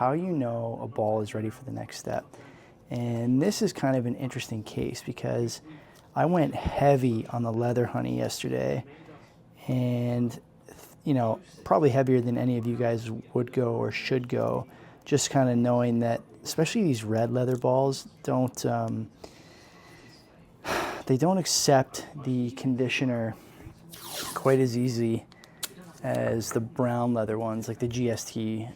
how you know a ball is ready for the next step. And this is kind of an interesting case because I went heavy on the leather honey yesterday, and you know, probably heavier than any of you guys would go or should go, just kind of knowing that especially these red leather balls they don't accept the conditioner quite as easy as the brown leather ones, like the GST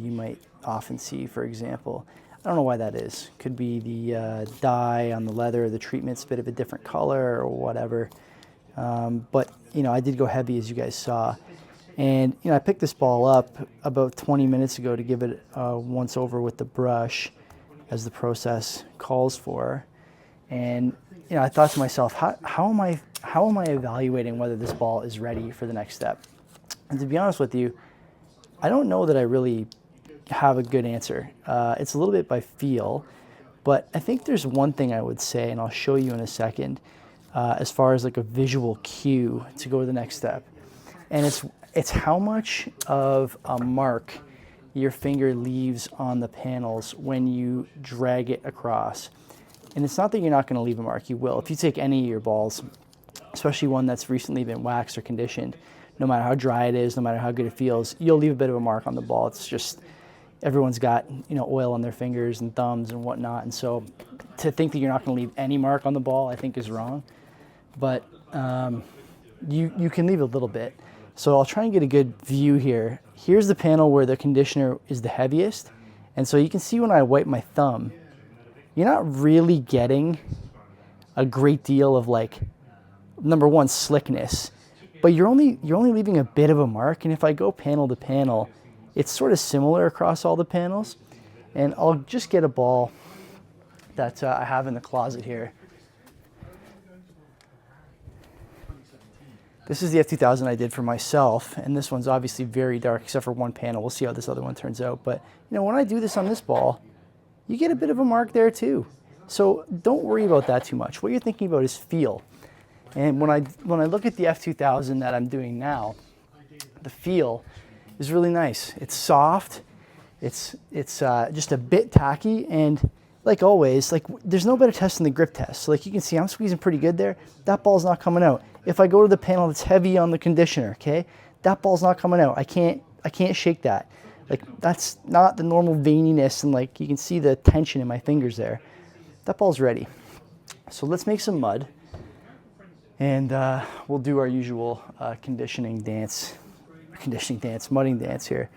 you might often see, for example. I don't know why that is. Could be the dye on the leather, the treatment's a bit of a different color or whatever. But you know, I did go heavy, as you guys saw. And you know, I picked this ball up about 20 minutes ago to give it a once over with the brush, as the process calls for. And you know, I thought to myself, how am I evaluating whether this ball is ready for the next step? And to be honest with you, I don't know that I really have a good answer. It's a little bit by feel, but I think there's one thing I would say, and I'll show you in a second, as far as like a visual cue to go to the next step. And it's how much of a mark your finger leaves on the panels when you drag it across. And it's not that you're not going to leave a mark, you will. If you take any of your balls, especially one that's recently been waxed or conditioned, no matter how dry it is, no matter how good it feels, you'll leave a bit of a mark on the ball. It's just, everyone's got, you know, oil on their fingers and thumbs and whatnot. And so to think that you're not going to leave any mark on the ball, I think is wrong. But you can leave a little bit. So I'll try and get a good view here. Here's the panel where the conditioner is the heaviest. And so you can see when I wipe my thumb, you're not really getting a great deal of, like, number one, slickness, but you're only leaving a bit of a mark. And if I go panel to panel, it's sort of similar across all the panels. And I'll just get a ball that I have in the closet here. This is the F2000 I did for myself, and this one's obviously very dark except for one panel. We'll see how this other one turns out. But you know, when I do this on this ball, you get a bit of a mark there too. So don't worry about that too much. What you're thinking about is feel. And when I look at the F2000 that I'm doing now, the feel is really nice. It's soft. It's just a bit tacky, and like always, like there's no better test than the grip test. So like you can see, I'm squeezing pretty good there. That ball's not coming out. If I go to the panel that's heavy on the conditioner, okay, that ball's not coming out. I can't shake that. Like that's not the normal veininess, and like you can see the tension in my fingers there. That ball's ready. So let's make some mud, and we'll do our usual mudding dance here.